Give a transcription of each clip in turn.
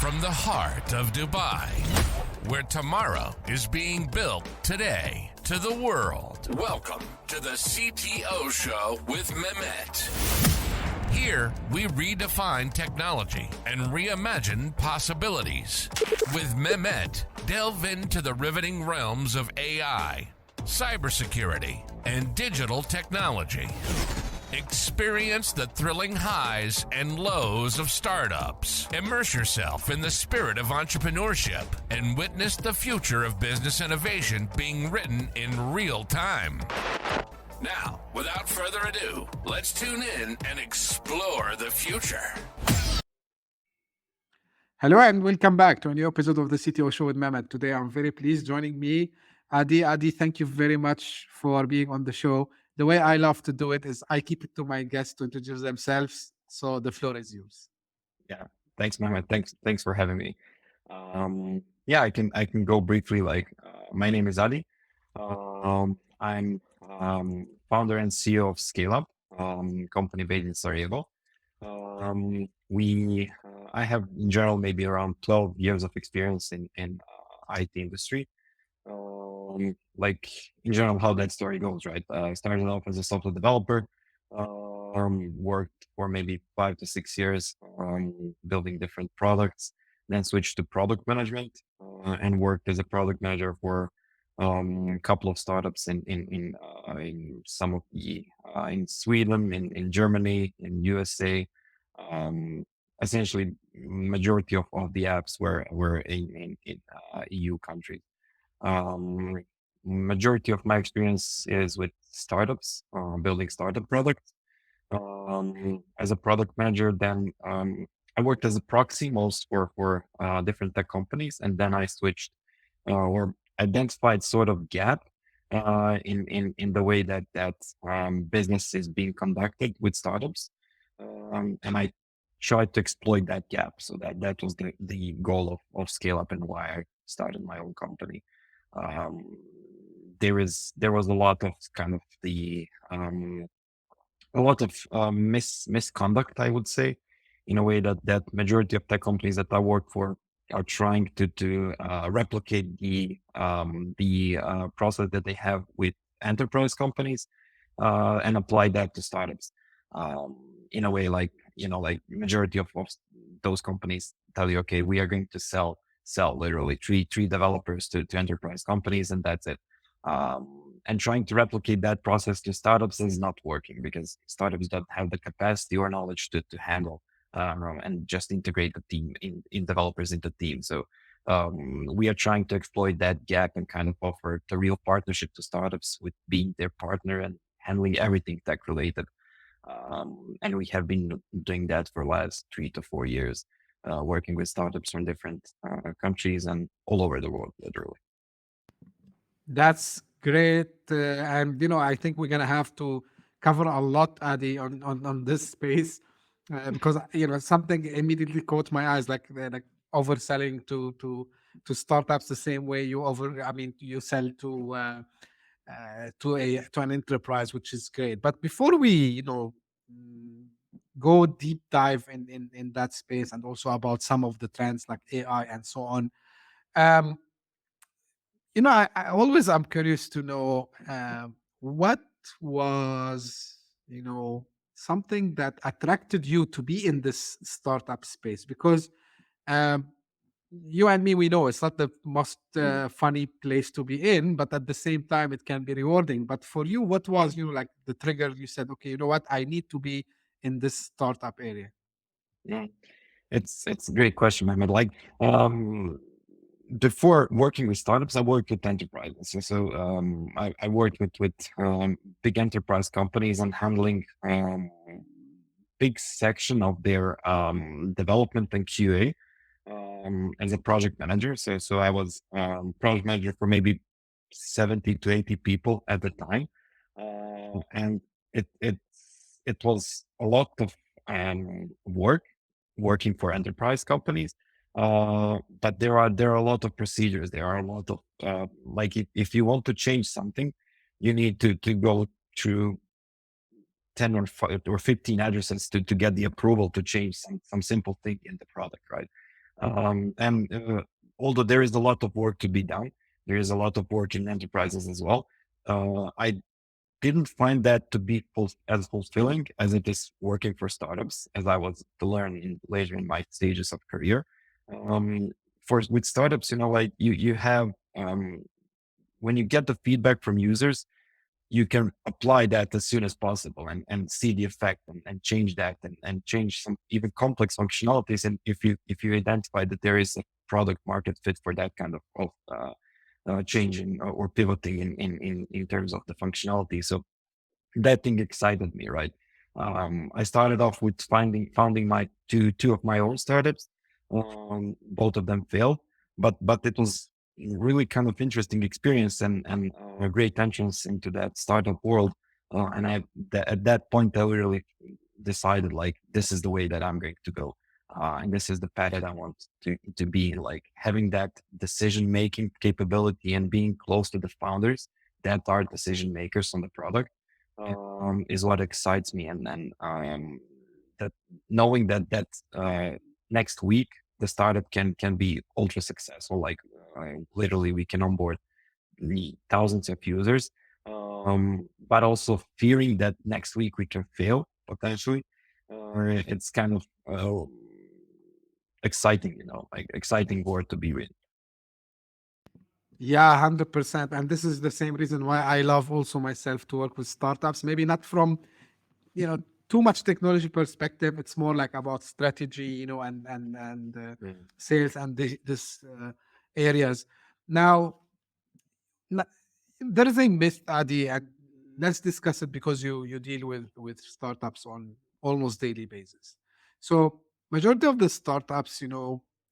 From the heart of Dubai, where tomorrow is being built today, to the world. Welcome to the CTO Show with Mehmet. Here, we redefine technology and reimagine possibilities. With Mehmet, delve into the riveting realms of AI, cybersecurity, and digital technology. Experience the thrilling highs and lows of startups. Immerse yourself in the spirit of entrepreneurship and witness the future of business innovation being written in real time. Now, without further ado, let's tune in and explore the future. Hello and welcome back to a new episode of the CTO Show with Mehmet. Today I'm very pleased joining me, Adi. Adi, thank you very much for being on the show. The way I love to do it is I keep it to my guests to introduce themselves. So the floor is yours. Yeah, thanks, Mehmet. Thanks for having me. I can go briefly. My name is Adi. I'm founder and CEO of Scaleup, company based in Sarajevo. I have in general maybe around 12 years of experience in IT industry. In general, how that story goes, right? I started off as a software developer, worked for maybe 5 to 6 years, building different products, then switched to product management, and worked as a product manager for a couple of startups in some of the in Sweden, in Germany, in USA. Essentially, majority of the apps were in EU countries. Majority of my experience is with startups, building startup products. As a product manager, then I worked as a proxy most for different tech companies, and then I switched or identified sort of gap in the way that business is being conducted with startups, and I tried to exploit that gap. So that was the goal of Scaleup and why I started my own company. There was a lot of kind of misconduct, I would say, in a way that majority of tech companies that I work for are trying to replicate the process that they have with enterprise companies and apply that to startups. In a way, like majority of those companies tell you, okay, we are going to sell literally three developers to enterprise companies, and that's it. And trying to replicate that process to startups is not working because startups don't have the capacity or knowledge to handle and just integrate the team in developers into teams. So we are trying to exploit that gap and kind of offer the real partnership to startups with being their partner and handling everything tech related. And we have been doing that for the last 3 to 4 years, working with startups from different countries and all over the world, literally. That's great. And I think we're going to have to cover a lot, Adi, on this space because, something immediately caught my eyes, like overselling to startups the same way you sell to an enterprise, which is great. But before we, go deep dive in that space and also about some of the trends like AI and so on, I always am curious to know what was, something that attracted you to be in this startup space, because um, you and me, we know it's not the most funny place to be in, but at the same time, it can be rewarding. But for you, what was, like the trigger? You said, okay, you know what? I need to be in this startup area. Yeah, it's a great question, Mehmet. Before working with startups, I worked with enterprises. I worked with big enterprise companies and handling big section of their development and QA as a project manager. So I was project manager for maybe 70 to 80 people at the time, and it was a lot of working for enterprise companies. But there are a lot of procedures. There are a lot of if you want to change something, you need to go through 10 or 15 addresses to get the approval to change some simple thing in the product, right? And although there is a lot of work to be done, there is a lot of work in enterprises as well. I didn't find that to be as fulfilling as it is working for startups, as I was to learn later in my stages of career. Um, with startups, like you have when you get the feedback from users, you can apply that as soon as possible and see the effect and change that and change some even complex functionalities. And if you identify that there is a product market fit for that kind of changing or pivoting in terms of the functionality. So that thing excited me, right? I started off with founding my two of my own startups. Both of them failed, but it was really kind of interesting experience and a great entrance into that startup world. And at that point, I really decided like this is the way that I'm going to go. And this is the path that I want to be in, like having that decision making capability and being close to the founders that are decision makers on the product is what excites me. And then that knowing that next week the startup can be ultra successful, like literally we can onboard thousands of users, but also fearing that next week we can fail potentially. It's kind of exciting, like exciting word to be in. Yeah, 100%. And this is the same reason why I love also myself to work with startups. Maybe not from, too much technology perspective. It's more like about strategy, and sales and this areas. Now, na- there is a myth, Adi, and let's discuss it because you deal with startups on almost daily basis. So majority of the startups,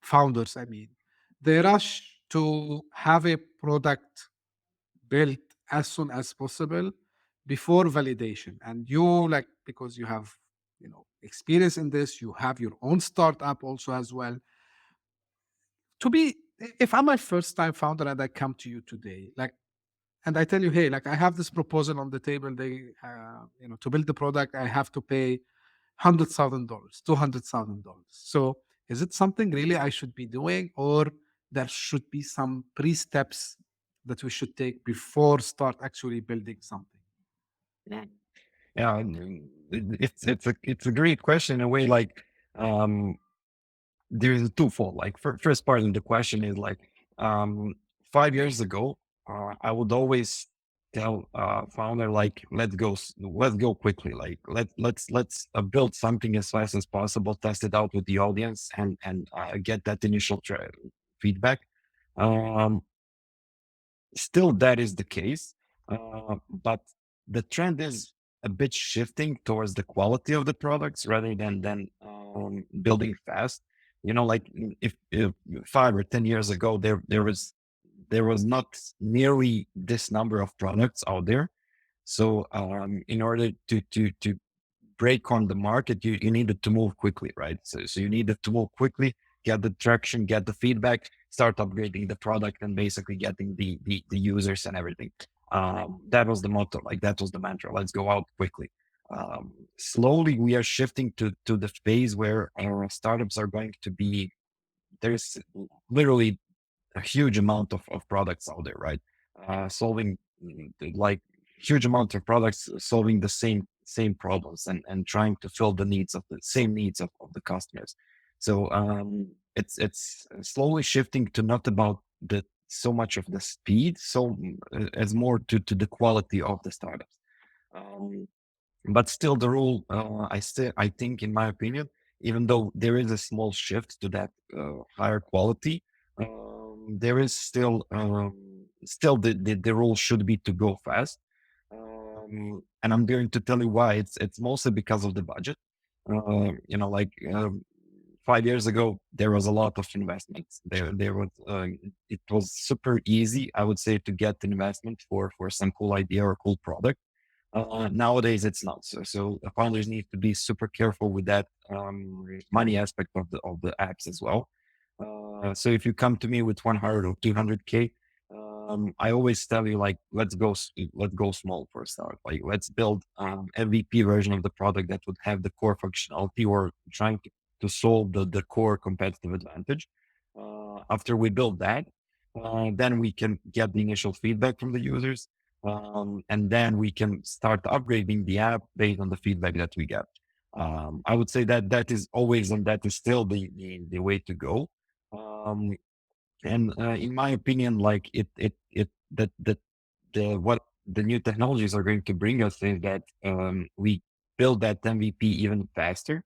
founders, I mean, they rush to have a product built as soon as possible before validation. And you, like, because you have experience in this, you have your own startup also as well. To be, if I'm a first time founder and I come to you today, like, and I tell you, hey, like I have this proposal on the table. To build the product, I have to pay $100,000, $200,000. So is it something really I should be doing, or there should be some pre-steps that we should take before start actually building something? Yeah, it's a great question in a way. Like, there is a twofold. Like, first part of the question is like, 5 years ago, I would always tell founder like, let's go quickly. Like, let's build something as fast as possible, test it out with the audience, and get that initial feedback. Um, Still, that is the case, but the trend is a bit shifting towards the quality of the products rather than building fast. Like if 5 or 10 years ago, there was not nearly this number of products out there. So in order to break on the market, you needed to move quickly, right? So you needed to move quickly, get the traction, get the feedback, start upgrading the product, and basically getting the users and everything. That was the motto, like that was the mantra. Let's go out quickly. Slowly, we are shifting to the phase where our startups are going to be. There's literally a huge amount of products out there, right? Solving like huge amount of products, solving the same problems and trying to fill the needs of the same needs of the customers. So it's slowly shifting to not about the so much of the speed, so as more to the quality of the startups. Um, but still the rule, I think, in my opinion, even though there is a small shift to that higher quality, there is still the rule should be to go fast. And I'm going to tell you why. It's mostly because of the budget. Like 5 years ago, there was a lot of investments. There was it was super easy, I would say, to get investment for some cool idea or cool product. Nowadays, it's not. So the founders need to be super careful with that money aspect of the apps as well. So if you come to me with 100 or 200K, I always tell you like, let's go small for a start. Like, let's build MVP version of the product that would have the core functionality, or trying to solve the core competitive advantage. After we build that, then we can get the initial feedback from the users. And then we can start upgrading the app based on the feedback that we get. I would say that that is always, and that is still the way to go. And in my opinion, like what the new technologies are going to bring us is that we build that MVP even faster,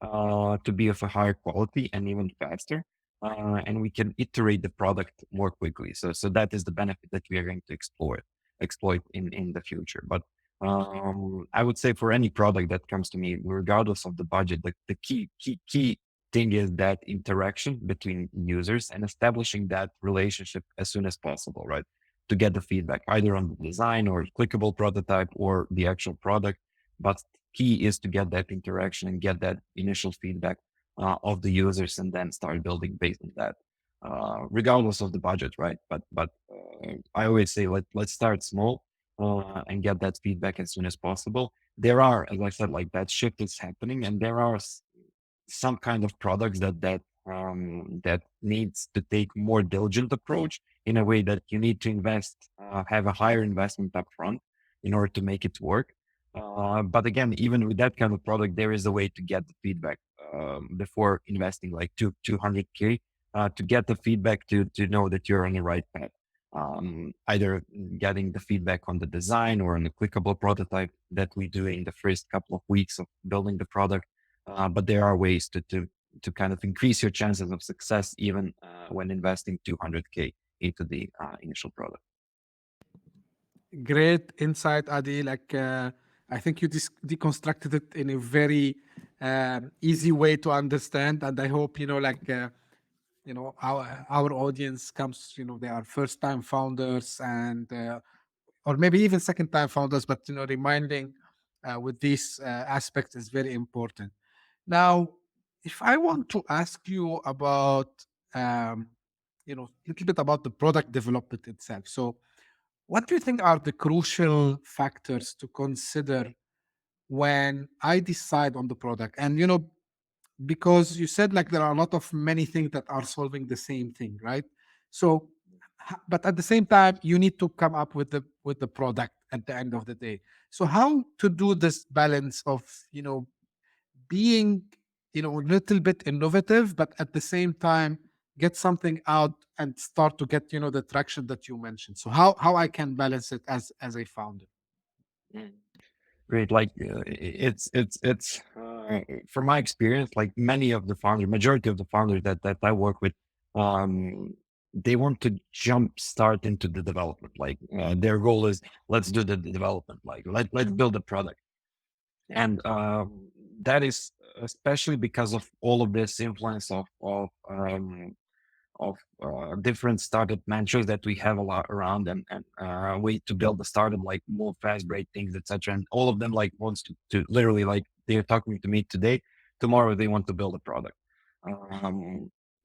to be of a higher quality and even faster. And we can iterate the product more quickly. So that is the benefit that we are going to exploit in the future. But I would say for any product that comes to me, regardless of the budget, the key thing is that interaction between users and establishing that relationship as soon as possible, right? To get the feedback either on the design or clickable prototype or the actual product. But key is to get that interaction and get that initial feedback of the users, and then start building based on that, regardless of the budget, right? But I always say let's start small and get that feedback as soon as possible. There are, as I said, like that shift is happening, and there are some kind of products that needs to take more diligent approach, in a way that you need to invest, have a higher investment upfront in order to make it work. But again, even with that kind of product, there is a way to get the feedback before investing like 200K, to get the feedback to know that you're on the right path. Either getting the feedback on the design or on the clickable prototype that we do in the first couple of weeks of building the product. But there are ways to kind of increase your chances of success, even when investing 200K into the initial product. Great insight, Adi. Like, I think you deconstructed it in a very easy way to understand, and I hope our audience comes. They are first time founders and or maybe even second time founders, but reminding with these aspects is very important. Now, if I want to ask you about a little bit about the product development itself, so what do you think are the crucial factors to consider when I decide on the product? And because you said like there are a lot of many things that are solving the same thing, right? So, but at the same time, you need to come up with the product at the end of the day. So, how to do this balance of being a little bit innovative, but at the same time get something out and start to get the traction that you mentioned. So how I can balance it as a founder? Great. Like it's from my experience, like many of the founders, majority of the founders that I work with, they want to jump start into the development. Like their goal is let's do the development. Like let's build a product. And that is especially because of all of this influence of different startup mentors that we have a lot around, and way to build a startup, like move fast, break things, etc. And all of them like wants to literally, like, they're talking to me today, tomorrow they want to build a product.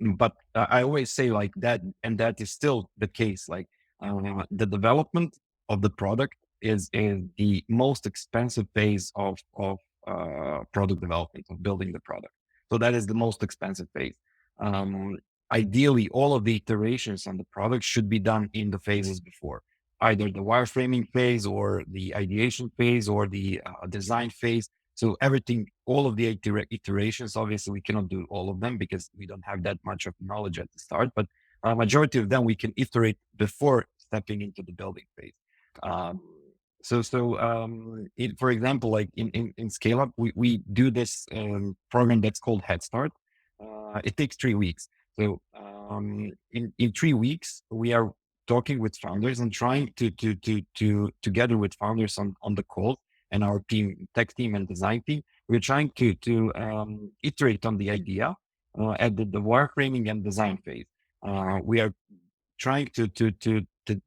But I always say like that, and that is still the case. Like the development of the product is the most expensive phase of product development, of building the product. So that is the most expensive phase. Ideally, all of the iterations on the product should be done in the phases before, either the wireframing phase or the ideation phase or the design phase. So everything, all of the iterations, obviously we cannot do all of them because we don't have that much of knowledge at the start, but a majority of them we can iterate before stepping into the building phase. For example, like in Scaleup, we do this program that's called Head Start. It takes 3 weeks. So in 3 weeks, we are talking with founders and trying to together with founders on the call, and our team, tech team and design team, we're trying to iterate on the idea at the wireframing and design phase. We are trying to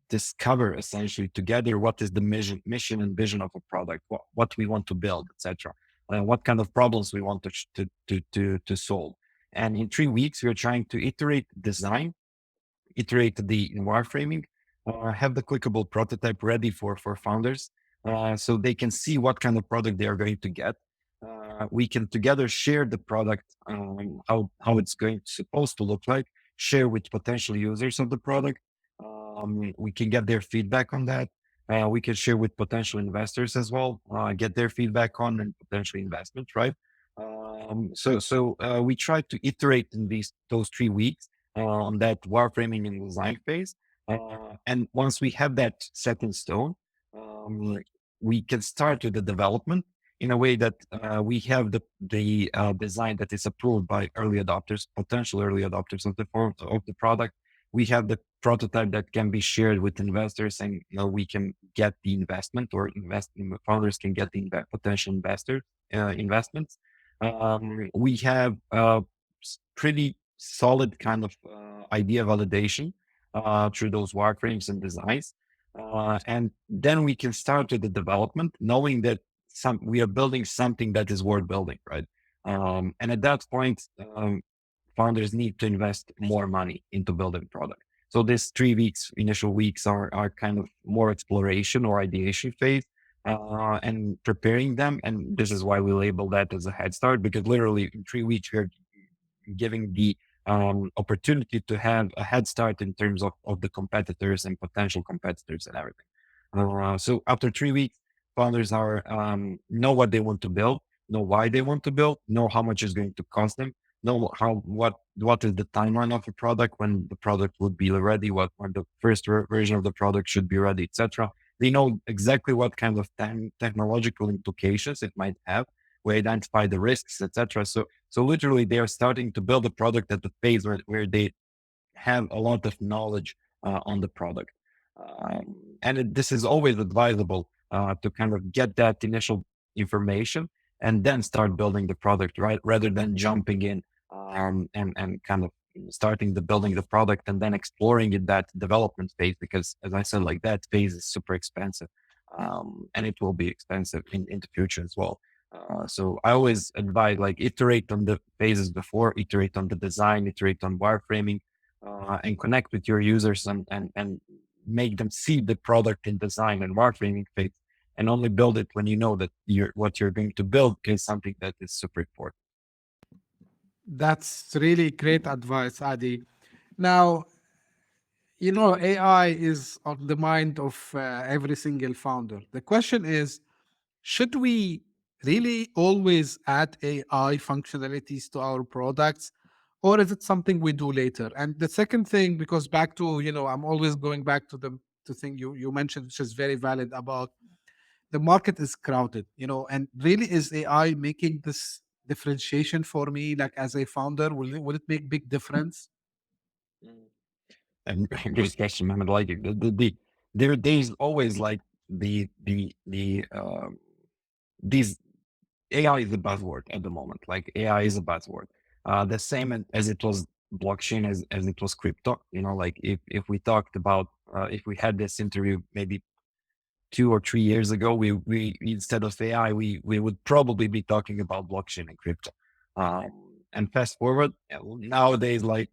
discover essentially together what is the mission and vision of a product, what we want to build, etc. What kind of problems we want to solve. And in 3 weeks, we are trying to iterate design, iterate the wireframing, have the clickable prototype ready for founders, so they can see what kind of product they are going to get. we can together share the product, how it's supposed to look like, share with potential users of the product. We can get their feedback on that. We can share with potential investors as well, get their feedback on and potential investment, right? So we try to iterate in those 3 weeks on that wireframing and design phase. And once we have that set in stone, we can start with the development in a way that we have the design that is approved by early adopters, potential early adopters of the product. We have the prototype that can be shared with investors, and we can get the investment, or founders can get the potential investments. We have pretty solid kind of idea validation through those wireframes and designs. And then we can start with the development, knowing that we are building something that is worth building, right? And at that point, founders need to invest more money into building product. So these 3 weeks, initial weeks are kind of more exploration or ideation phase, and preparing them. And this is why we label that as a head start, because literally in 3 weeks, we're giving the opportunity to have a head start in terms of the competitors and potential competitors and everything. So after 3 weeks, founders are know what they want to build, know why they want to build, know how much is going to cost them, know what is the timeline of the product, when the product would be ready, when the first version of the product should be ready, etc. They know exactly what kind of technological implications it might have. We identify the risks, etc. So literally, they are starting to build a product at the phase where they have a lot of knowledge on the product. And this is always advisable to kind of get that initial information and then start building the product, right? Rather than jumping in and kind of starting building the product and then exploring in that development phase, because as I said, like that phase is super expensive, and it will be expensive in the future as well. So I always advise, like, iterate on the phases before, iterate on the design, iterate on wireframing, and connect with your users and make them see the product in design and wireframing phase, and only build it when you know that what you're going to build is something that is super important. That's really great advice, Adi. Now, AI is on the mind of every single founder. The question is, should we really always add AI functionalities to our products, or is it something we do later? And the second thing, because back to, I'm always going back to the thing you mentioned, which is very valid, about the market is crowded, and really, is AI making this differentiation for me, like as a founder? Will it make big difference? And great question, Mohammed. Like there's always like these AI is a buzzword at the moment. Like AI is a buzzword. The same as it was blockchain, as it was crypto. Like if we talked about if we had this interview maybe 2 or 3 years ago, we instead of AI, we would probably be talking about blockchain and crypto. And fast forward nowadays, like,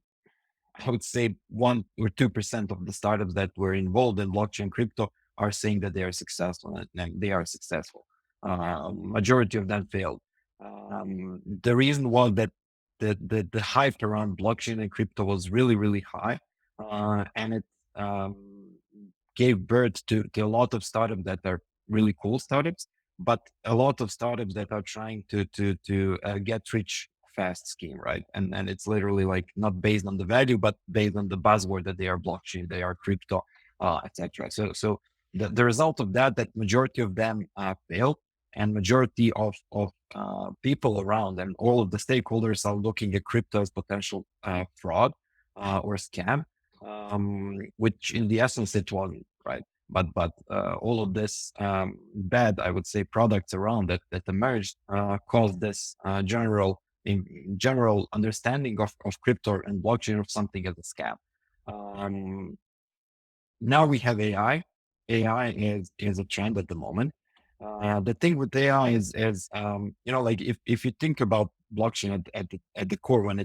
I would say 1 or 2% of the startups that were involved in blockchain crypto are saying that they are successful, and they are successful. Majority of them failed. The reason was that the hype around blockchain and crypto was really, really high, and it gave birth to a lot of startups that are really cool startups, but a lot of startups that are trying to get rich fast scheme, right? And it's literally like not based on the value, but based on the buzzword that they are blockchain, they are crypto, etc. So the result of that majority of them failed, and majority of people around and all of the stakeholders are looking at crypto as potential fraud or scam, which in the essence it wasn't, right? But all of this bad, I would say, products around that emerged caused this general understanding of crypto and blockchain of something as a scam. Now we have AI. AI is a trend at the moment. The thing with AI is like if you think about blockchain at the core, when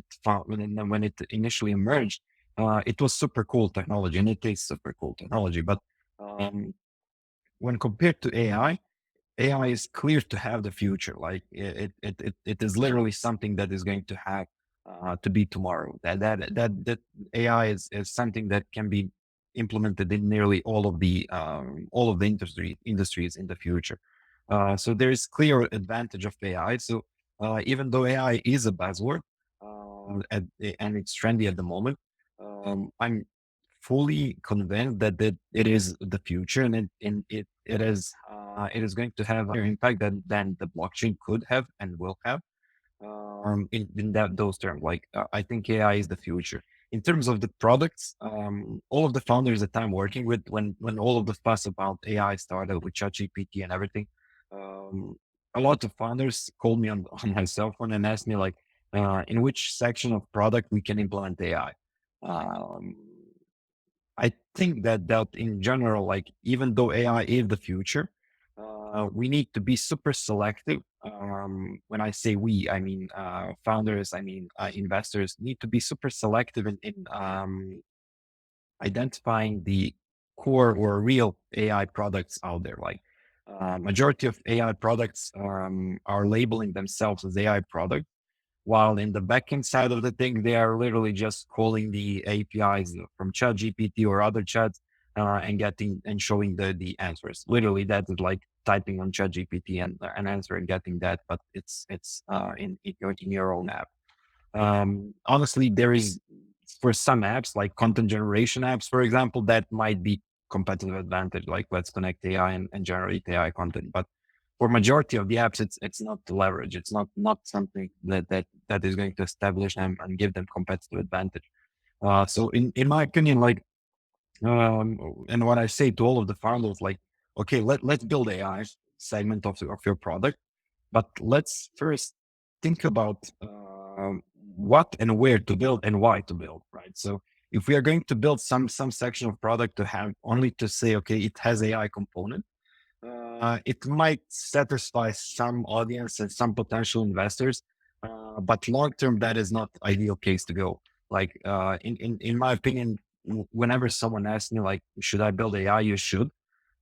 it initially emerged, it was super cool technology, and it is super cool technology. But when compared to AI, AI is clear to have the future. Like it is literally something that is going to have to be tomorrow. That AI is something that can be implemented in nearly all of the industries in the future. So there is clear advantage of AI. So even though AI is a buzzword and it's trendy at the moment, I'm fully convinced that it is the future, and it is going to have a impact than the blockchain could have and will have. In those terms, like I think AI is the future. In terms of the products, all of the founders that I'm working with, when all of the fuss about AI started with ChatGPT and everything, um, a lot of founders called me on, on my cell phone and asked me like, in which section of product we can implement AI. Um, I think that in general, like even though AI is the future, we need to be super selective. When I say we, I mean founders, I mean investors need to be super selective in identifying the core or real AI products out there. Like majority of AI products are labeling themselves as AI products, while in the backend side of the thing, they are literally just calling the APIs from ChatGPT or other chats and getting and showing the answers. Literally, that is like typing on ChatGPT and an answer and getting that, but it's in your own app. Honestly, there is for some apps like content generation apps, for example, that might be competitive advantage. Like let's connect AI and generate AI content, but for majority of the apps, it's not the leverage. It's not something that is going to establish them and give them competitive advantage. So in my opinion, like and what I say to all of the founders, like, okay, let's build AI segment of your product, but let's first think about what and where to build and why to build, right? So if we are going to build some section of product to have only to say, okay, it has AI component, it might satisfy some audience and some potential investors, but long term, that is not ideal case to go. Like in my opinion, whenever someone asks me like, should I build AI? You should,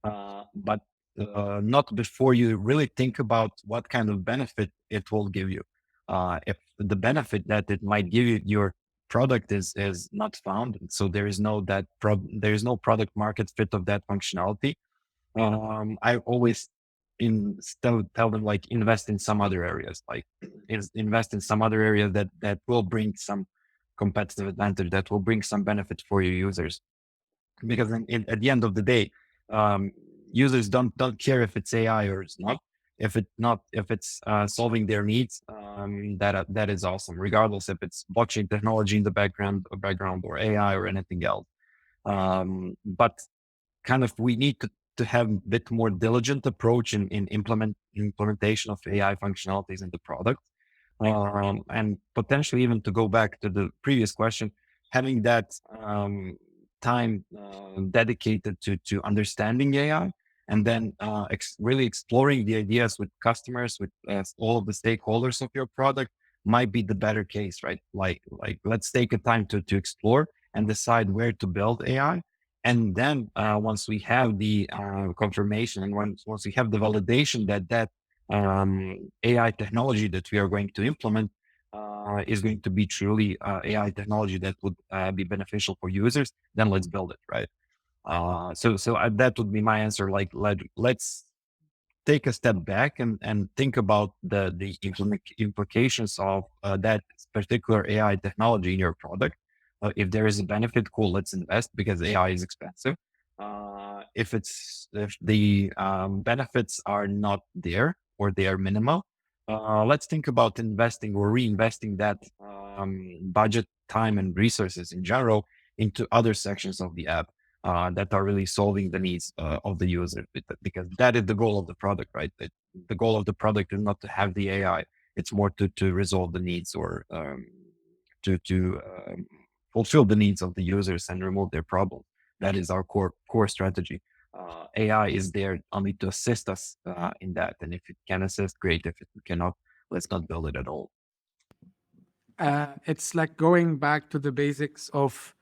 but not before you really think about what kind of benefit it will give you. If the benefit that it might give you, your product is not found, so there is no there is no product market fit of that functionality. I always tell them like invest in some other areas, like invest in some other areas that will bring some competitive advantage, that will bring some benefit for your users. Because at the end of the day, um, users don't care if it's AI or it's not. If it's solving their needs, that is awesome, regardless if it's blockchain technology in the background or AI or anything else. But kind of we need to have a bit more diligent approach in implementation of AI functionalities in the product. And potentially even to go back to the previous question, having that time dedicated to understanding AI and then really exploring the ideas with customers, with all of the stakeholders of your product might be the better case, right? Like let's take a time to explore and decide where to build AI. And then once we have the confirmation and once we have the validation that AI technology that we are going to implement is going to be truly AI technology that would be beneficial for users, then let's build it, right? So that would be my answer. Like let's take a step back and think about the implications of that particular AI technology in your product. If there is a benefit, cool, let's invest because AI is expensive. If the benefits are not there or they are minimal, let's think about investing or reinvesting that budget, time, and resources in general into other sections of the app that are really solving the needs of the user, because that is the goal of the product, right? The goal of the product is not to have the AI; it's more to resolve the needs or to fulfill the needs of the users and remove their problems. That is our core strategy. AI is there only to assist us in that, and if it can assist, great. If it cannot, let's not build it at all. It's like going back to the basics of,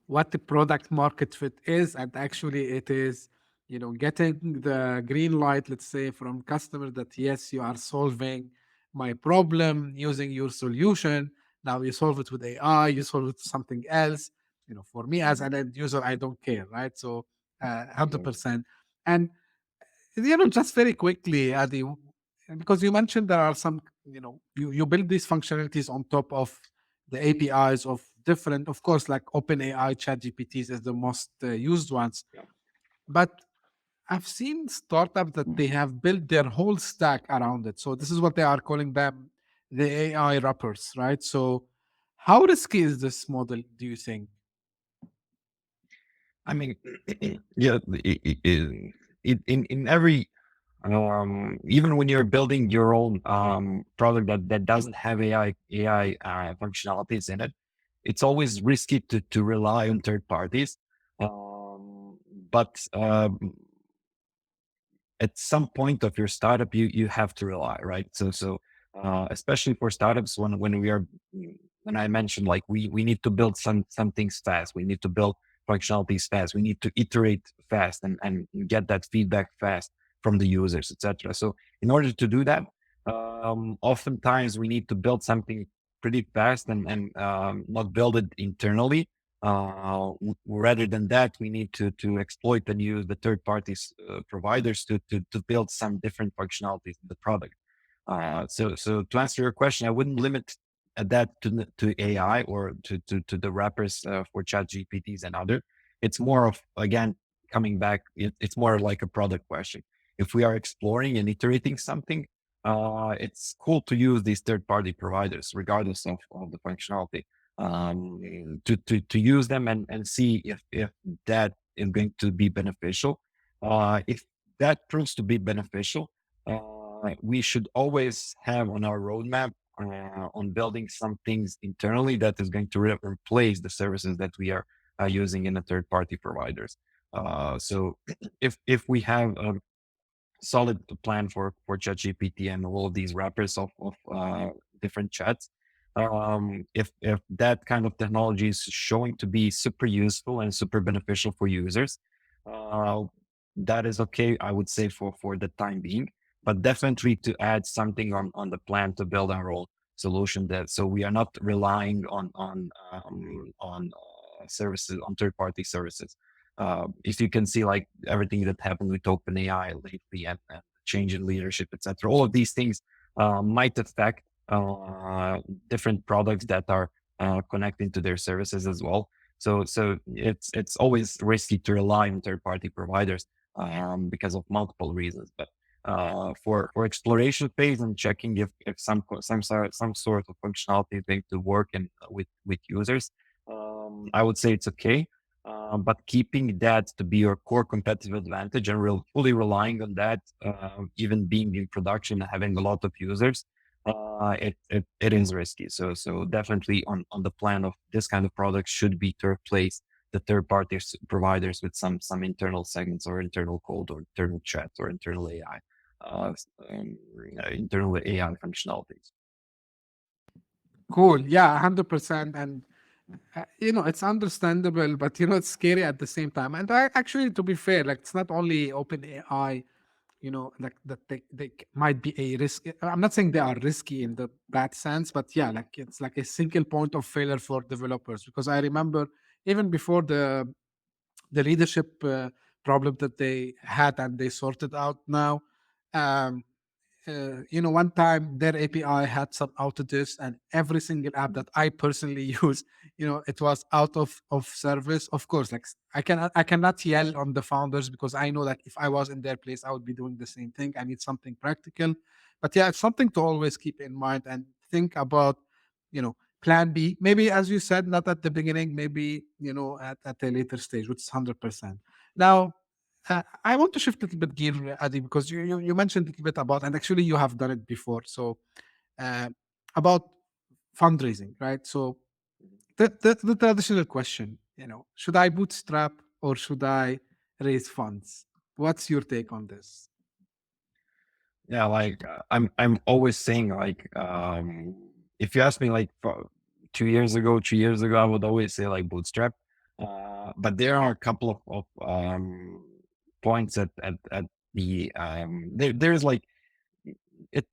what the product market fit is, and actually it is, getting the green light, let's say, from customer that yes, you are solving my problem using your solution. Now you solve it with AI, you solve it with something else. For me as an end user, I don't care, right? So 100%. And just very quickly, Adi, because you mentioned there are some, you build these functionalities on top of the APIs of different, of course, like OpenAI, ChatGPTs is the most used ones. Yeah. But I've seen startups that they have built their whole stack around it. So this is what they are calling them the AI wrappers, right? So how risky is this model, do you think? I mean, yeah, in every even when you're building your own product that doesn't have AI functionalities in it, it's always risky to rely on third parties. But at some point of your startup, you have to rely, right? So especially for startups, when I mentioned like we need to build some things fast, we need to build functionalities fast, we need to iterate fast and get that feedback fast from the users, etc. So in order to do that, oftentimes we need to build something pretty fast and not build it internally. Rather than that, we need to exploit and use the third parties providers to build some different functionalities in the product. So to answer your question, I wouldn't limit that to AI or to the wrappers for chat GPTs and other. It's more of, again, coming back, it's more like a product question. If we are exploring and iterating something, it's cool to use these third party providers, regardless of the functionality, to use them and see if that is going to be beneficial. If that proves to be beneficial, we should always have on our roadmap on building some things internally that is going to replace the services that we are using in the third party providers. So if we have a solid plan for ChatGPT and all of these wrappers of different chats, if that kind of technology is showing to be super useful and super beneficial for users, uh, that is okay, I would say, for the time being. But definitely to add something on the plan to build our own solution, that so we are not relying on services, on third party services. If you can see like everything that happened with OpenAI lately and change in leadership, etc., all of these things might affect different products that are connecting to their services as well. So it's always risky to rely on third party providers because of multiple reasons. But for exploration phase and checking if some sort of functionality is going to work and with users, I would say it's okay. But keeping that to be your core competitive advantage and fully relying on that, even being in production and having a lot of users, it is risky. So definitely on the plan of this kind of product should be to replace the third party providers with some internal segments or internal code or internal chat or internal AI, internal AI functionalities. Cool. Yeah, 100%. And, it's understandable, but, it's scary at the same time. And actually, to be fair, like, it's not only OpenAI, like that they might be a risk. I'm not saying they are risky in the bad sense, but yeah, like it's like a single point of failure for developers. Because I remember even before the leadership problem that they had and they sorted out now. Um, one time their API had some outages, and every single app that I personally use, it was out of service. Of course, like I cannot yell on the founders because I know that if I was in their place, I would be doing the same thing. I need something practical, but yeah, it's something to always keep in mind and think about. Plan B, maybe as you said, not at the beginning, maybe at a later stage, which is 100%. Now, I want to shift a little bit gear, Adi, because you mentioned a little bit about, and actually you have done it before. So uh, about fundraising, right? So the traditional question, should I bootstrap or should I raise funds? What's your take on this? Yeah, like I'm always saying like if you ask me like 2 years ago, 3 years ago, I would always say like bootstrap. But there are a couple of points at the there's like it's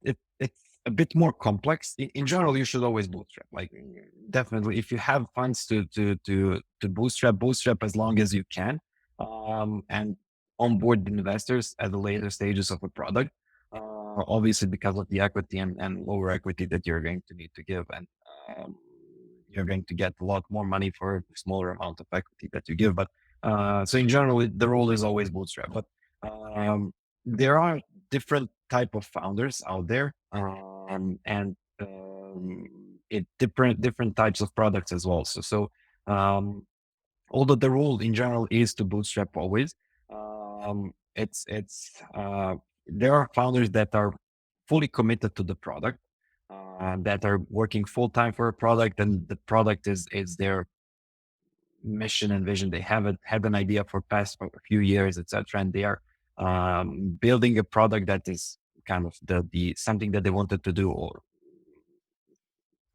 a bit more complex. In general, you should always bootstrap. Like definitely, if you have funds to bootstrap as long as you can, and onboard investors at the later stages of a product. Obviously, because of the equity and lower equity that you're going to need to give, and um, you're going to get a lot more money for a smaller amount of equity that you give. But so in general, the role is always bootstrap. But there are different type of founders out there, and it different types of products as well. Um, although the rule in general is to bootstrap always, it's there are founders that are fully committed to the product, that are working full time for a product, and the product is their mission and vision. They had an idea for past for a few years, etc., and they are building a product that is kind of the something that they wanted to do or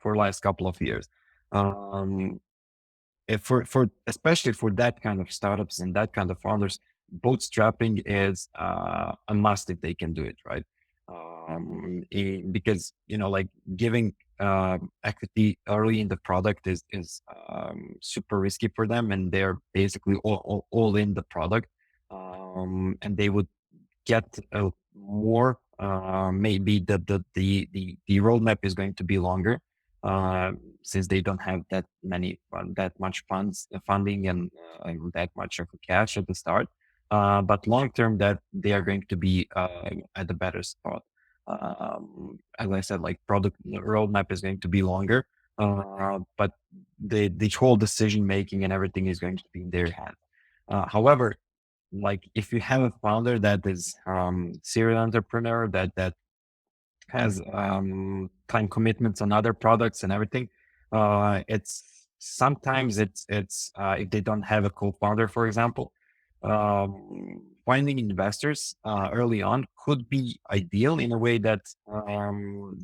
for last couple of years. If for especially for that kind of startups and that kind of founders, bootstrapping is a must if they can do it right. Because like giving equity early in the product is super risky for them, and they're basically all in the product, and they would get more. Maybe the roadmap is going to be longer, since they don't have that much funding and that much of cash at the start. But long term, that they are going to be at a better spot. As I said, like product roadmap is going to be longer, but the whole decision making and everything is going to be in their hands. However, like if you have a founder that is serial entrepreneur that has time commitments on other products and everything, it's sometimes it's if they don't have a co-founder, for example, finding investors early on could be ideal in a way that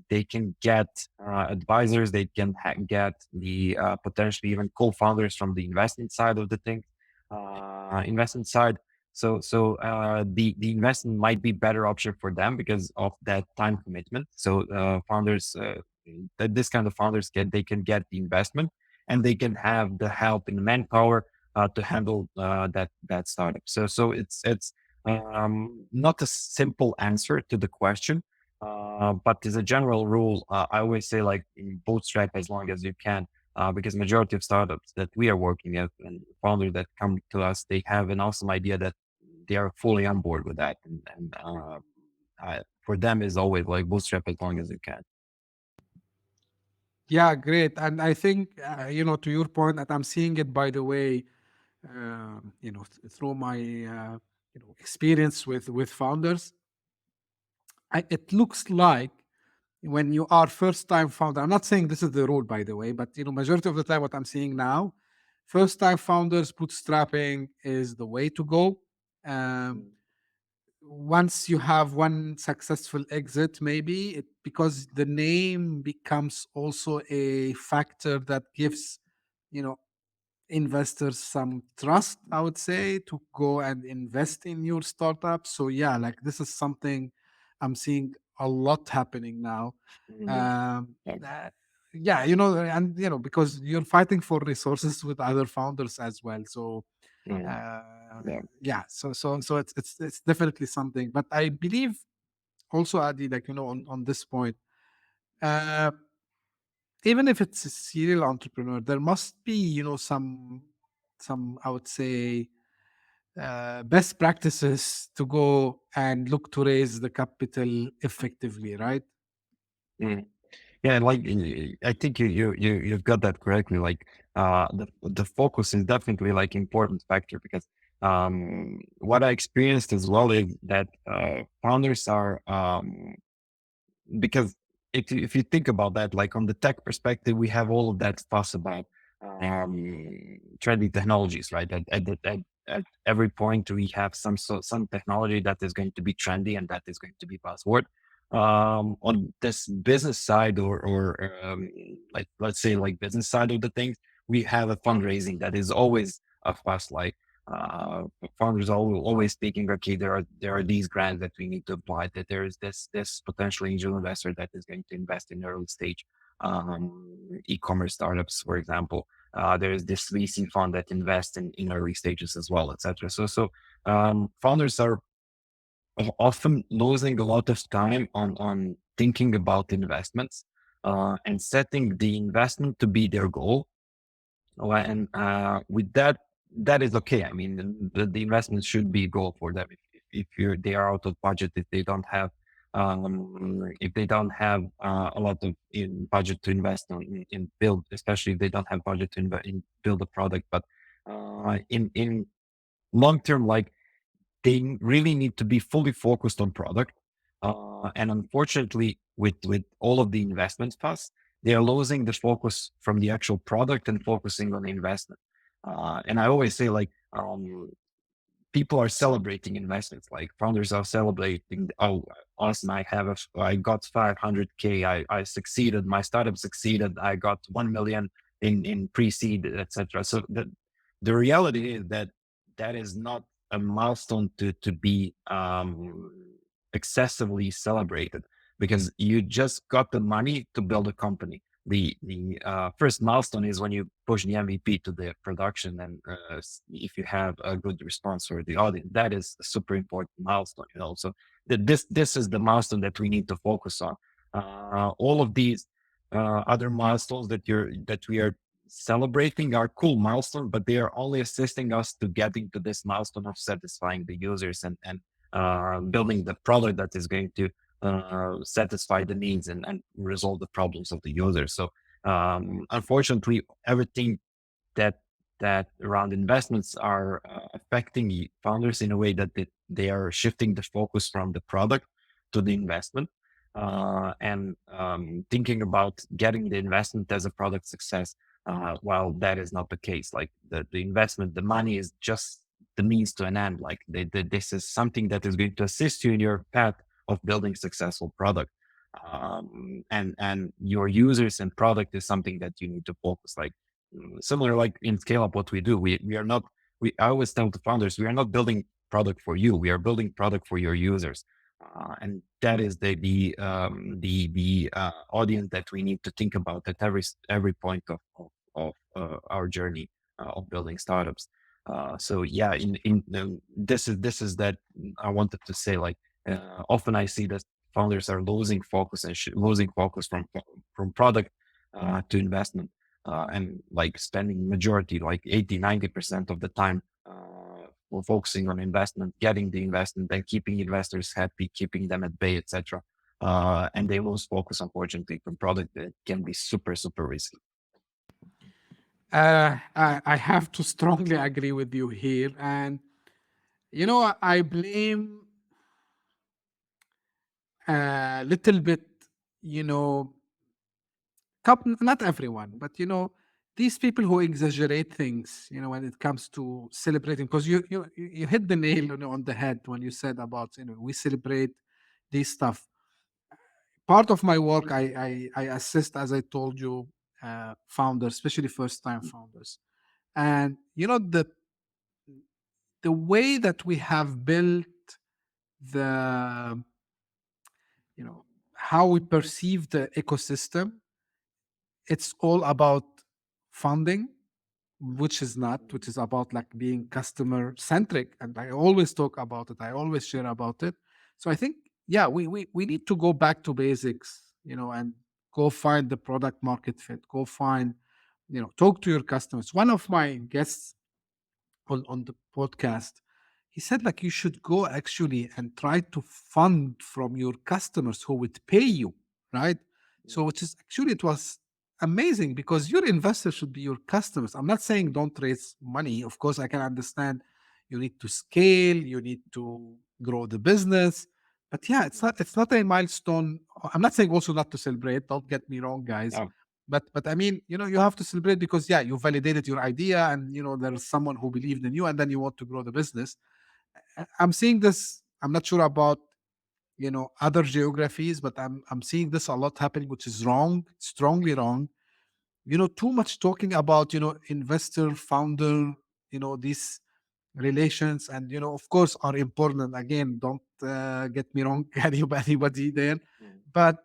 they can get advisors, they can get the potentially even co-founders from the investment side of the thing, investment side. So the investment might be better option for them because of that time commitment. So founders, this kind of founders they can get the investment, and they can have the help and manpower to handle that startup. So it's not a simple answer to the question, but as a general rule, I always say like bootstrap as long as you can. Because majority of startups that we are working at and founders that come to us, they have an awesome idea that they are fully on board with that. And for them is always like bootstrap as long as you can. Yeah, great. And I think, to your point, that I'm seeing it, by the way, through my, experience with founders, it looks like when you are first time founder, I'm not saying this is the rule, by the way, but, majority of the time, what I'm seeing now, first time founders, bootstrapping is the way to go. Once you have one successful exit, maybe because the name becomes also a factor that gives, you know, investors some trust, I would say, to go and invest in your startup. So yeah, like this is something I'm seeing a lot happening now. Yeah. Uh, yeah, and because you're fighting for resources with other founders as well. So Mm. Yeah. yeah, so it's definitely something. But I believe also, Adi, like on this point, uh, even if it's a serial entrepreneur, there must be some I would say best practices to go and look to raise the capital effectively, right? Mm. Yeah, like I think you've got that correctly. Like the focus is definitely like important factor because what I experienced as well is that founders are because if you think about that, like on the tech perspective, we have all of that fuss about trendy technologies, right? At every point, we have some technology that is going to be trendy and that is going to be buzzword. On this business side, or let's say like business side of the things, we have a fundraising that is always a fuss. Like uh, founders are always speaking, okay, there are these grants that we need to apply, that there is this potential angel investor that is going to invest in early stage e-commerce startups, for example. There is this VC fund that invests in early stages as well, etc. So founders are often losing a lot of time on thinking about investments and setting the investment to be their goal. And with that, that is okay. I mean, the investment should be a goal for them. If they are out of budget, if they don't have a lot of budget to invest in build, especially if they don't have budget to invest in build a product, but in long term, like, they really need to be fully focused on product. And unfortunately, with all of the investment funds, they are losing the focus from the actual product and focusing on the investment. And I always say, like, people are celebrating investments. Like, founders are celebrating, oh, awesome, I got 500K, I succeeded, my startup succeeded, I got 1 million in pre-seed, etc. So the reality is that that is not a milestone to be excessively celebrated, because you just got the money to build a company. The first milestone is when you push the MVP to the production, and if you have a good response for the audience, that is a super important milestone. So this is the milestone that we need to focus on. All of these other milestones that we are celebrating are cool milestones, but they are only assisting us to getting to this milestone of satisfying the users and building the product that is going to satisfy the needs and resolve the problems of the user. So unfortunately, everything that around investments are affecting founders in a way that they are shifting the focus from the product to the investment, and thinking about getting the investment as a product success, while that is not the case. Like, the investment, the money is just the means to an end. Like, this is something that is going to assist you in your path of building successful product. And your users and product is something that you need to focus. Like, similar, like in ScaleUp, what we do, we are not, I always tell the founders, we are not building product for you, we are building product for your users. And that is the audience that we need to think about at every point of our journey of building startups. So yeah, this is that I wanted to say. Like, often I see that founders are losing focus and losing focus from product to investment, and like spending majority, like 80-90% of the time we're focusing on investment, getting the investment, and keeping investors happy, keeping them at bay, etc. And they lose focus, unfortunately, from product that can be super, super risky. I have to strongly agree with you here. And, I blame a little bit, not everyone, but, these people who exaggerate things, when it comes to celebrating, because you hit the nail, on the head when you said about, we celebrate this stuff. Part of my work, I assist, as I told you, founders, especially first time founders. And, the way that we have built the, how we perceive the ecosystem, it's all about funding, which is not, which is about like being customer centric. And I always talk about it, I always share about it. So I think, yeah, we need to go back to basics, and go find the product market fit, go find, talk to your customers. One of my guests on the podcast, he said, like, you should go actually and try to fund from your customers who would pay you, right? So, which is actually, it was amazing, because your investors should be your customers. I'm not saying don't raise money. Of course, I can understand you need to scale, you need to grow the business. But yeah, it's not a milestone. I'm not saying also not to celebrate. Don't get me wrong, guys. Oh, But I mean, you have to celebrate, because yeah, you validated your idea, and there's someone who believed in you, and then you want to grow the business. I'm seeing this. I'm not sure about other geographies, but I'm seeing this a lot happening, which is wrong, strongly wrong. Too much talking about investor, founder, this. relations, and of course, are important. Again, don't get me wrong, anybody there, but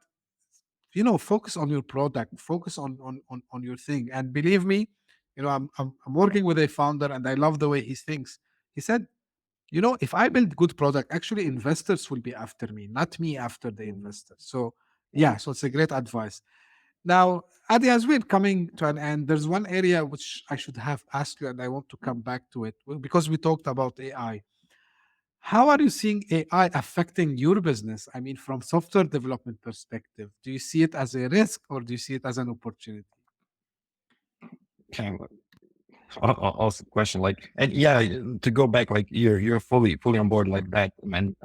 focus on your product, focus on your thing. And believe me, I'm working with a founder, and I love the way he thinks. He said, if I build good product, actually investors will be after me, not me after the investors. So yeah, so it's a great advice. Now, Adi, as we're coming to an end, there's one area which I should have asked you, and I want to come back to it, because we talked about AI. How are you seeing AI affecting your business? I mean, from software development perspective, do you see it as a risk, or do you see it as an opportunity? Okay, awesome question. Like, and yeah, to go back, like you're fully on board like that, man.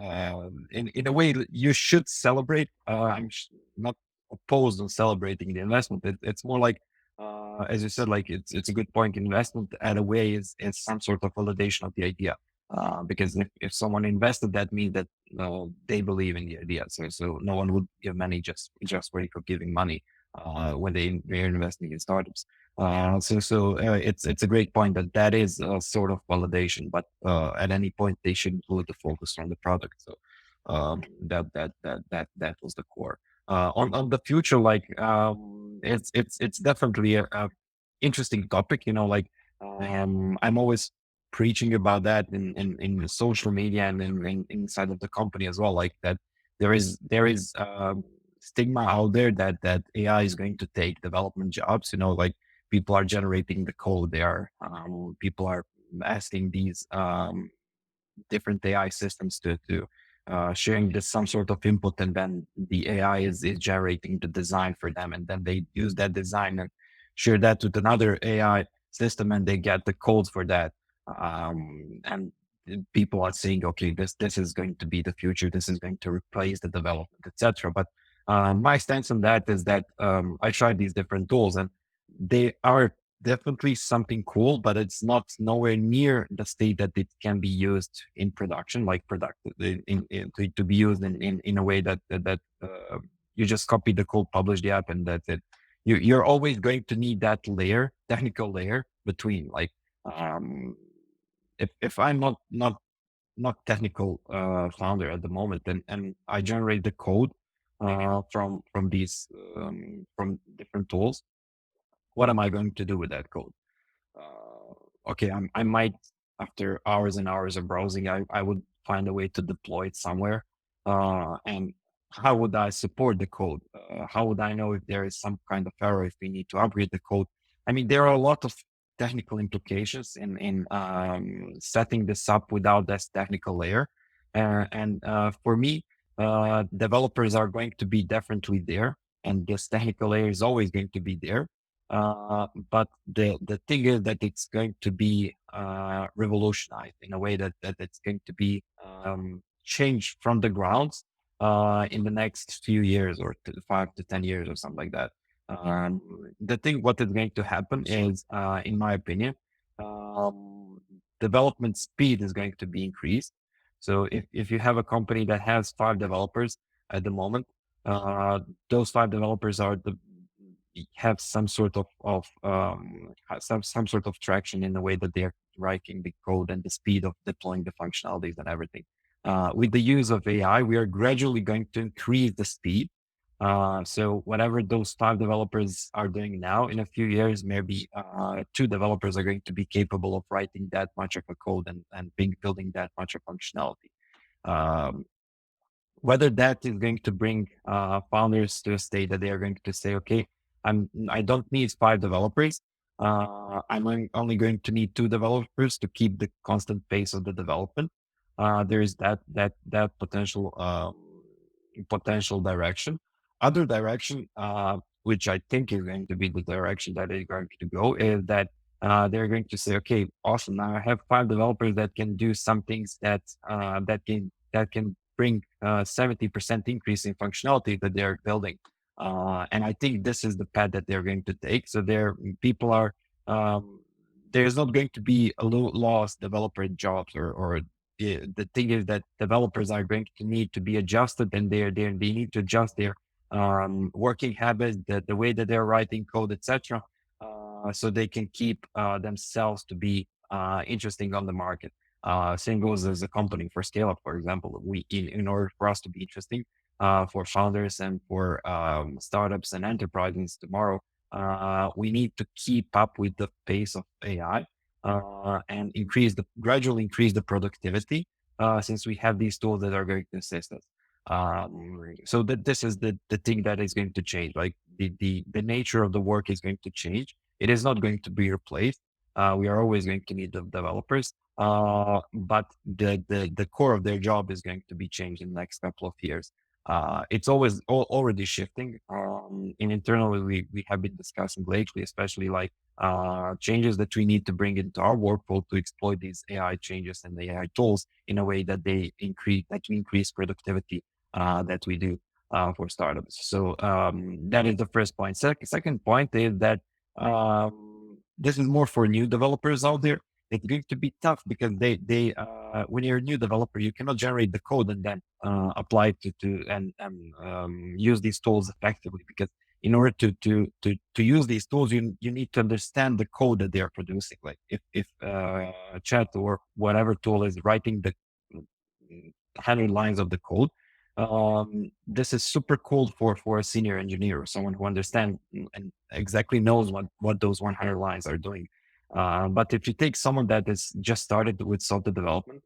In a way, you should celebrate. Not opposed on celebrating the investment. It's more like, as you said, like it's a good point. Investment at a way is some sort of validation of the idea. Because if someone invested, that means that they believe in the idea. So no one would give money just for giving money when they're investing in startups. It's a great point that is a sort of validation, but at any point they shouldn't put the focus on the product. So that was the core. On the future, like it's definitely a interesting topic. Like I'm always preaching about that in social media and inside of the company as well. Like that there is stigma out there that AI is going to take development jobs. Like people are generating the code. People are asking these different AI systems to sharing this some sort of input, and then the AI is generating the design for them, and then they use that design and share that with another AI system, and they get the codes for that. And people are saying, okay, this is going to be the future. This is going to replace the development, etc. But my stance on that is that I tried these different tools, and they are definitely something cool, but it's not nowhere near the state that it can be used in production, like to be used in a way that you just copy the code, publish the app, and that's it. You're always going to need that technical layer between. Like, if I'm not technical founder at the moment, and I generate the code from these from different tools, what am I going to do with that code? Okay, I might, after hours and hours of browsing, I would find a way to deploy it somewhere. And how would I support the code? How would I know if there is some kind of error, if we need to upgrade the code? I mean, there are a lot of technical implications in setting this up without this technical layer. And for me, developers are going to be definitely there, and this technical layer is always going to be there. But the thing is that it's going to be revolutionized in a way that it's going to be changed from the grounds in the next few years, or 5 to 10 years or something like that. The thing, what is going to happen is, in my opinion, development speed is going to be increased. So if you have a company that has 5 developers at the moment, those 5 developers have some sort some sort of traction in the way that they're writing the code and the speed of deploying the functionalities and everything. With the use of AI, we are gradually going to increase the speed. So whatever those 5 developers are doing now, in a few years, maybe 2 developers are going to be capable of writing that much of a code and building that much of functionality. Whether that is going to bring founders to a state that they are going to say, okay, I don't need 5 developers. I'm only going to need 2 developers to keep the constant pace of the development. There is that potential direction. Other direction, which I think is going to be the direction that they're going to go, is that they're going to say, okay, awesome. Now I have 5 developers that can do some things that can bring 70% increase in functionality that they're building. And I think this is the path that they're going to take. So there's not going to be a lost developer jobs, or the thing is that developers are going to need to be adjusted, and they need to adjust their working habits, the way that they're writing code, etc. So they can keep themselves to be interesting on the market. Same goes as a company for Scaleup, for example. In order for us to be interesting for founders and for startups and enterprises tomorrow, we need to keep up with the pace of AI and gradually increase the productivity since we have these tools that are going to assist us. So that this is the thing that is going to change. Like the nature of the work is going to change. It is not going to be replaced. We are always going to need the developers, but the core of their job is going to be changed in the next couple of years. It's already shifting. And internally, we have been discussing lately, especially like changes that we need to bring into our workflow to exploit these AI changes and the AI tools in a way that we increase productivity that we do for startups. So that is the first point. Second point is that this is more for new developers out there. It's going to be tough because when you're a new developer, you cannot generate the code and then apply it and use these tools effectively. Because in order to use these tools, you need to understand the code that they are producing. Like if chat or whatever tool is writing the 100 lines of the code, this is super cool for a senior engineer or someone who understands and exactly knows what those 100 lines are doing. But if you take someone that is just started with software development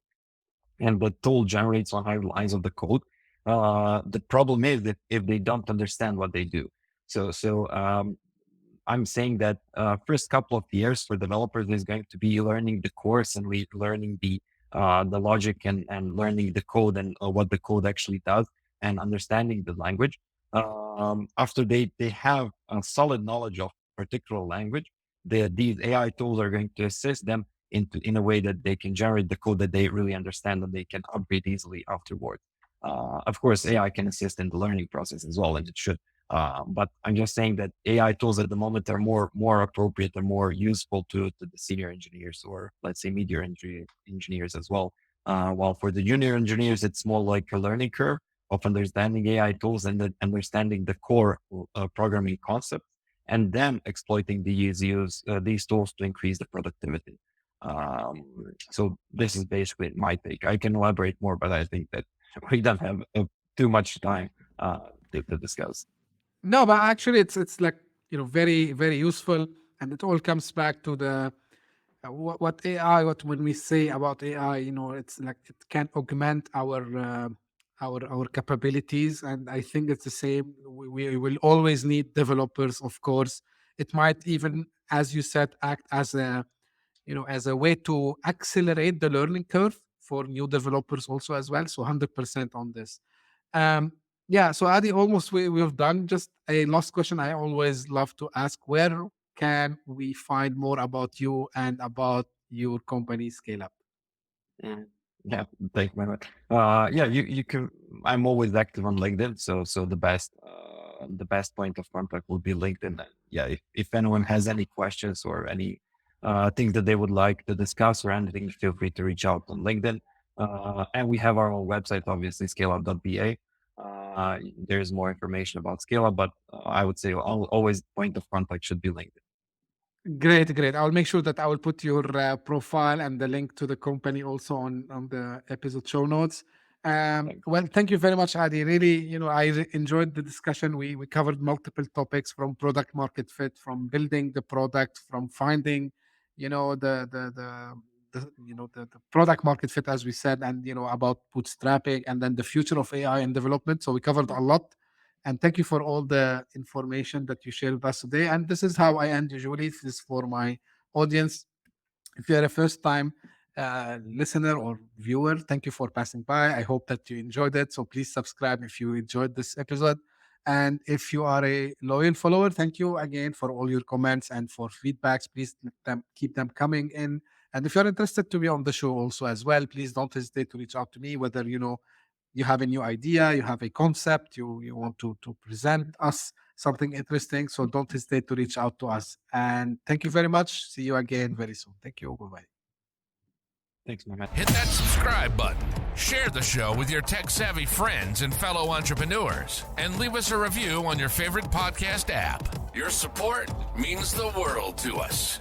and the tool generates 100 lines of the code, the problem is that if they don't understand what they do. So I'm saying that first couple of years for developers is going to be learning the course and learning the logic and learning the code and what the code actually does and understanding the language. After they have a solid knowledge of particular language, these AI tools are going to assist them in a way that they can generate the code that they really understand and they can upgrade easily afterwards. Of course, AI can assist in the learning process as well, and it should. But I'm just saying that AI tools at the moment are more appropriate and more useful to the senior engineers or let's say media engineers as well. While for the junior engineers, it's more like a learning curve of understanding AI tools and understanding the core programming concepts and then exploiting these tools to increase the productivity. So this is basically my take. I can elaborate more, but I think that we don't have too much time to discuss. No, but actually, it's like very very useful, and it all comes back to the what AI. What when we say about AI, it's like it can augment our capabilities, and I think it's the same. We will always need developers, of course. It might even, as you said, act as a way to accelerate the learning curve for new developers also as well. So 100% on this. Um, yeah, so Adi, almost we've done. Just a last question I always love to ask: where can we find more about you and about your company Scale Up? Mm. Yeah, thank you very much. Yeah, you can. I'm always active on LinkedIn, so the best point of contact will be LinkedIn. And yeah, if anyone has any questions or any things that they would like to discuss or anything, feel free to reach out on LinkedIn. And we have our own website, obviously, scaleup.ba. There's more information about Scaleup, but I would say always point of contact should be LinkedIn. Great, great. I'll make sure that I will put your profile and the link to the company also on the episode show notes. Well, thank you very much, Adi. Really, I enjoyed the discussion. We covered multiple topics from product market fit, from building the product, from finding, the product market fit, as we said, and about bootstrapping, and then the future of AI and development. So we covered a lot. And thank you for all the information that you shared with us today. And this is how I end usually. This is for my audience. If you're a first time listener or viewer, thank you for passing by. I hope that you enjoyed it. So please subscribe if you enjoyed this episode. And if you are a loyal follower, thank you again for all your comments and for feedbacks. Please keep them coming in. And if you're interested to be on the show also as well, please don't hesitate to reach out to me, whether you have a new idea, you have a concept, you want to present us something interesting. So don't hesitate to reach out to us. And thank you very much. See you again very soon. Thank you. Bye-bye. Thanks, Mehmet. Hit that subscribe button, share the show with your tech-savvy friends and fellow entrepreneurs, and leave us a review on your favorite podcast app. Your support means the world to us.